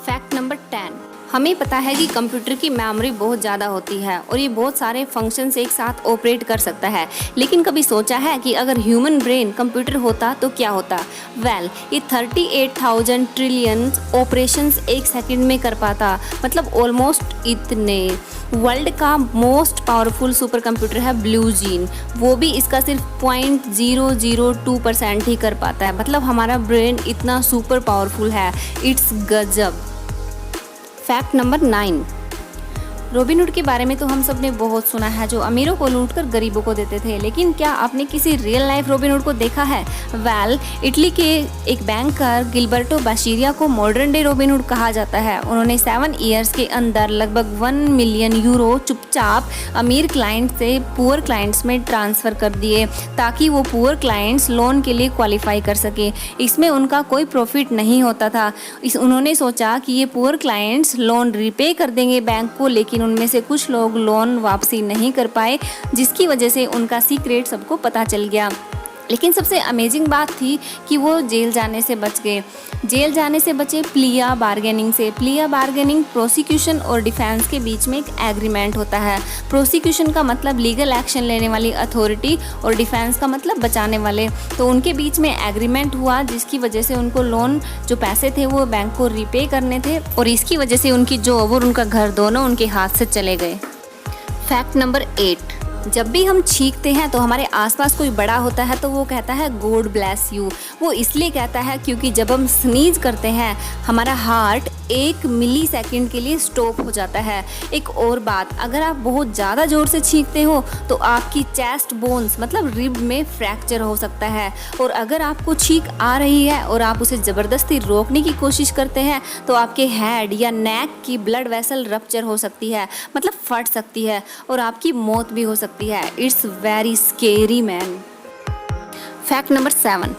Fact number 10, हमें पता है कि कंप्यूटर की मेमोरी बहुत ज़्यादा होती है और ये बहुत सारे फंक्शंस एक साथ ऑपरेट कर सकता है। लेकिन कभी सोचा है कि अगर ह्यूमन ब्रेन कंप्यूटर होता तो क्या होता? ये 38,000 ट्रिलियन ऑपरेशंस एक सेकंड में कर पाता, मतलब ऑलमोस्ट इतने। वर्ल्ड का मोस्ट पावरफुल सुपर कंप्यूटर है ब्लू जीन, वो भी इसका सिर्फ 0.002% ही कर पाता है। मतलब हमारा ब्रेन इतना सुपर पावरफुल है, इट्स गजब। फैक्ट नंबर 9, रॉबिनहुड के बारे में तो हम सब ने बहुत सुना है, जो अमीरों को लूटकर गरीबों को देते थे। लेकिन क्या आपने किसी रियल लाइफ रॉबिनहुड को देखा है? इटली के एक बैंकर गिलबर्टो बाशीरिया को मॉडर्न डे रॉबिनहुड कहा जाता है। उन्होंने 7 ईयर्स के अंदर लगभग 1 मिलियन यूरो चुपचाप अमीर क्लाइंट से पुअर क्लाइंट्स में ट्रांसफ़र कर दिए, ताकि वो पुअर क्लाइंट्स लोन के लिए क्वालिफाई कर सके। इसमें उनका कोई प्रॉफिट नहीं होता था। उन्होंने सोचा कि ये पुअर क्लाइंट्स लोन रिपे कर देंगे बैंक को, लेकिन उनमें से कुछ लोग लोन वापसी नहीं कर पाए, जिसकी वजह से उनका सीक्रेट सबको पता चल गया। लेकिन सबसे अमेजिंग बात थी कि वो जेल जाने से बच गए। जेल जाने से बचे प्लिया बार्गेनिंग से। प्लिया बार्गेनिंग प्रोसिक्यूशन और डिफेंस के बीच में एक एग्रीमेंट होता है। प्रोसिक्यूशन का मतलब लीगल एक्शन लेने वाली अथॉरिटी और डिफेंस का मतलब बचाने वाले। तो उनके बीच में एग्रीमेंट हुआ, जिसकी वजह से उनको लोन जो पैसे थे वो बैंक को रिपे करने थे, और इसकी वजह से उनकी जॉब और उनका घर दोनों उनके हाथ से चले गए। फैक्ट नंबर 8, जब भी हम छींकते हैं तो हमारे आसपास कोई बड़ा होता है तो वो कहता है गॉड ब्लेस यू। वो इसलिए कहता है क्योंकि जब हम स्नीज करते हैं हमारा हार्ट 1 मिली सेकेंड के लिए स्टॉप हो जाता है। एक और बात, अगर आप बहुत ज़्यादा ज़ोर से छींकते हो तो आपकी चेस्ट बोन्स मतलब रिब में फ्रैक्चर हो सकता है। और अगर आपको छींक आ रही है और आप उसे ज़बरदस्ती रोकने की कोशिश करते हैं तो आपके हेड या नेक की ब्लड वेसल रप्चर हो सकती है, मतलब फट सकती है, और आपकी मौत भी हो सकती है। It's very scary man. Fact number 7,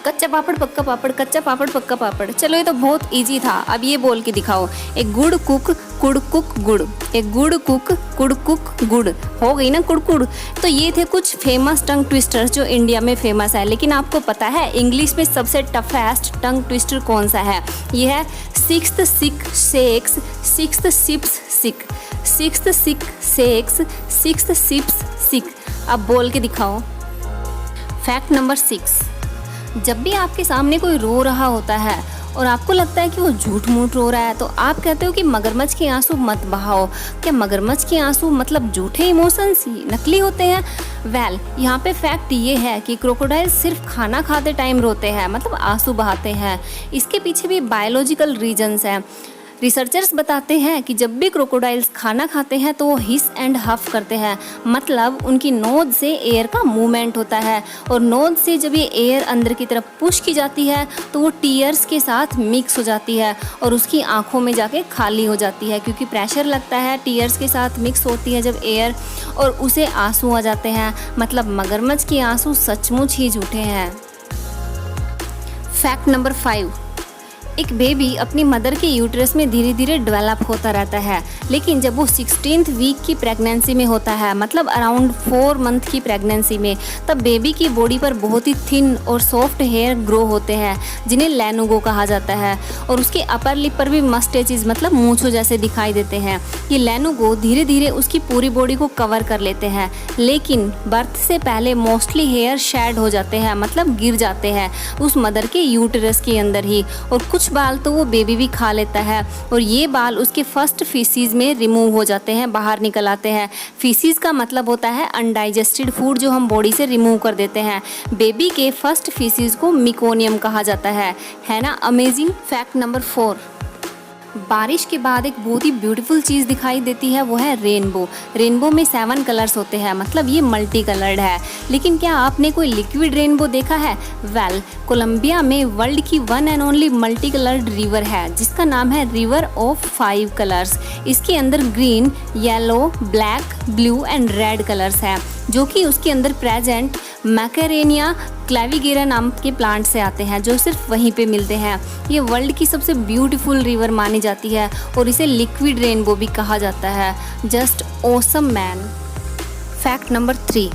कच्चा पापड़ पक्का पापड़, कच्चा पापड़ पक्का पापड़। चलो ये तो बहुत इजी था, अब ये बोल के दिखाओ। एक गुड़ कुक कुड़ कुक गुड़, एक गुड़ कुक कुड़ कुक गुड़। हो गई ना कुड़कुड़। तो ये थे कुछ फेमस टंग ट्विस्टर्स जो इंडिया में फेमस है। लेकिन आपको पता है इंग्लिश में सबसे टफेस्ट टंग ट्विस्टर कौन सा है? ये है सिक्स्थ सिक सेक्स सिक्स्थ सिप्स सिक, सिक्स्थ सिक सेक्स सिक्स्थ सिप्स सिक। अब बोल के दिखाओ। फैक्ट नंबर 6, जब भी आपके सामने कोई रो रहा होता है और आपको लगता है कि वो झूठ मूठ रो रहा है, तो आप कहते हो कि मगरमच्छ के आंसू मत बहाओ। क्या मगरमच्छ के आंसू मतलब झूठे इमोशंस ही नकली होते हैं? यहाँ पे फैक्ट ये है कि क्रोकोडाइल सिर्फ खाना खाते टाइम रोते हैं, मतलब आंसू बहाते हैं। इसके पीछे भी बायोलॉजिकल रीजंस हैं। रिसर्चर्स बताते हैं कि जब भी क्रोकोडाइल्स खाना खाते हैं तो वो हिस एंड हफ करते हैं, मतलब उनकी नोज से एयर का मूवमेंट होता है, और नोज से जब ये एयर अंदर की तरफ पुश की जाती है तो वो टीयर्स के साथ मिक्स हो जाती है और उसकी आंखों में जाके खाली हो जाती है, क्योंकि प्रेशर लगता है, टीयर्स के साथ मिक्स होती है जब एयर, और उसे आंसू आ जाते हैं। मतलब मगरमच्छ के आंसू सचमुच ही झूठे हैं। फैक्ट नंबर 5, एक बेबी अपनी मदर के यूट्रस में धीरे धीरे डेवलप होता रहता है, लेकिन जब वो 16th वीक की प्रेगनेंसी में होता है, मतलब अराउंड 4 मंथ की प्रेगनेंसी में, तब बेबी की बॉडी पर बहुत ही थिन और सॉफ्ट हेयर ग्रो होते हैं, जिन्हें लैनुगो कहा जाता है। और उसके अपर लिप पर भी मस्टेचेस मतलब मूंछों जैसे दिखाई देते हैं। ये लैनुगो धीरे धीरे उसकी पूरी बॉडी को कवर कर लेते हैं, लेकिन बर्थ से पहले मोस्टली हेयर शेड हो जाते हैं, मतलब गिर जाते हैं उस मदर के यूट्रस के अंदर ही, और कुछ बाल तो वो बेबी भी खा लेता है, और ये बाल उसके फर्स्ट फीसीज में रिमूव हो जाते हैं, बाहर निकल आते हैं। फीसीज का मतलब होता है अनडाइजेस्टेड फूड जो हम बॉडी से रिमूव कर देते हैं। बेबी के फर्स्ट फीसीज को मिकोनियम कहा जाता है ना अमेजिंग। फैक्ट नंबर 4, बारिश के बाद एक बहुत ही ब्यूटीफुल चीज़ दिखाई देती है, वो है रेनबो। रेनबो में 7 कलर्स होते हैं, मतलब ये मल्टी कलर्ड है। लेकिन क्या आपने कोई लिक्विड रेनबो देखा है? कोलंबिया में वर्ल्ड की one and only multi coloured river है, जिसका नाम है रिवर ऑफ 5 कलर्स। इसके अंदर green, yellow, black, blue and red colours हैं, जो कि उसके अंदर प्रेजेंट मैकेरेनिया क्लेविगेरा नाम के प्लांट से आते हैं, जो सिर्फ वहीं पे मिलते हैं। ये वर्ल्ड की सबसे ब्यूटीफुल रिवर मानी जाती है और इसे लिक्विड रेनबो भी कहा जाता है। Just awesome man. Fact number 3,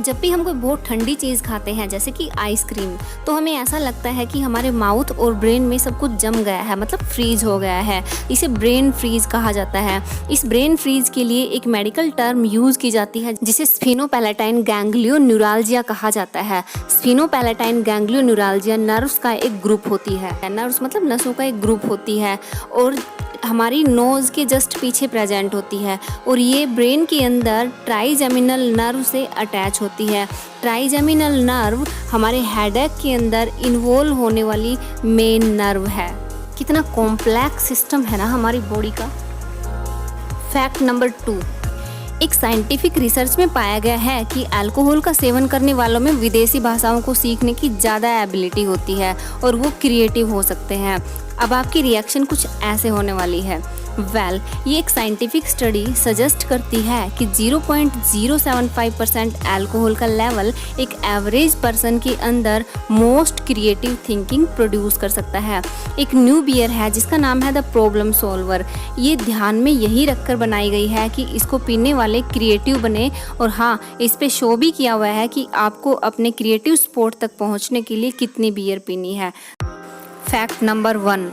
जब भी हम कोई बहुत ठंडी चीज़ खाते हैं जैसे कि आइसक्रीम, तो हमें ऐसा लगता है कि हमारे माउथ और ब्रेन में सब कुछ जम गया है, मतलब फ्रीज हो गया है। इसे ब्रेन फ्रीज कहा जाता है। इस ब्रेन फ्रीज के लिए एक मेडिकल टर्म यूज़ की जाती है जिसे स्फीनोपैलेटाइन गैंग्लियोन्यूराल्जिया कहा जाता है। स्फीनोपैलेटाइन गैंग्लियोन्यूराल्जिया नर्व्स का एक ग्रुप होती है। नर्व्स मतलब नसों का एक ग्रुप होती है और हमारी नोज़ के जस्ट पीछे प्रेजेंट होती है और ये ब्रेन के अंदर ट्राइजेमिनल नर्व से अटैच होती है। ट्राइजेमिनल नर्व हमारे हेडेक के अंदर इन्वॉल्व होने वाली मेन नर्व है। कितना कॉम्प्लेक्स सिस्टम है ना हमारी बॉडी का। फैक्ट नंबर 2, एक साइंटिफिक रिसर्च में पाया गया है कि अल्कोहल का सेवन करने वालों में विदेशी भाषाओं को सीखने की ज़्यादा एबिलिटी होती है और वो क्रिएटिव हो सकते हैं। अब आपकी रिएक्शन कुछ ऐसे होने वाली है। ये एक साइंटिफिक स्टडी सजेस्ट करती है कि 0.075% अल्कोहल का लेवल एक एवरेज पर्सन के अंदर मोस्ट क्रिएटिव थिंकिंग प्रोड्यूस कर सकता है। एक न्यू बियर है जिसका नाम है द प्रॉब्लम सॉल्वर। ये ध्यान में यही रखकर बनाई गई है कि इसको पीने वाले क्रिएटिव बने और हाँ, इस पे शो भी किया हुआ है कि आपको अपने क्रिएटिव स्पॉट तक पहुंचने के लिए कितनी बियर पीनी है। फैक्ट नंबर 1,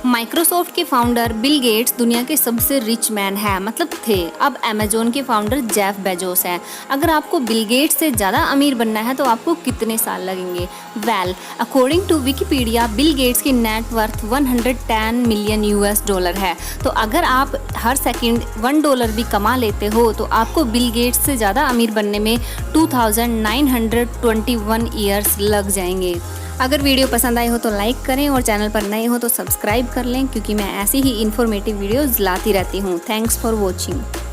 माइक्रोसॉफ्ट के फाउंडर बिल गेट्स दुनिया के सबसे रिच मैन है, मतलब थे। अब अमेजोन के फाउंडर जेफ बेजोस हैं। अगर आपको बिल गेट्स से ज़्यादा अमीर बनना है तो आपको कितने साल लगेंगे? According to Wikipedia Bill Gates की नेट वर्थ 110 मिलियन US$ है। तो अगर आप हर सेकंड $1 भी कमा लेते हो तो आपको बिल गेट्स से ज़्यादा अमीर बनने में 2921 ईयर्स लग जाएंगे। अगर वीडियो पसंद आई हो तो लाइक करें और चैनल पर नए हो तो सब्सक्राइब कर लें, क्योंकि मैं ऐसी ही इन्फॉर्मेटिव वीडियोज़ लाती रहती हूँ। Thanks for watching.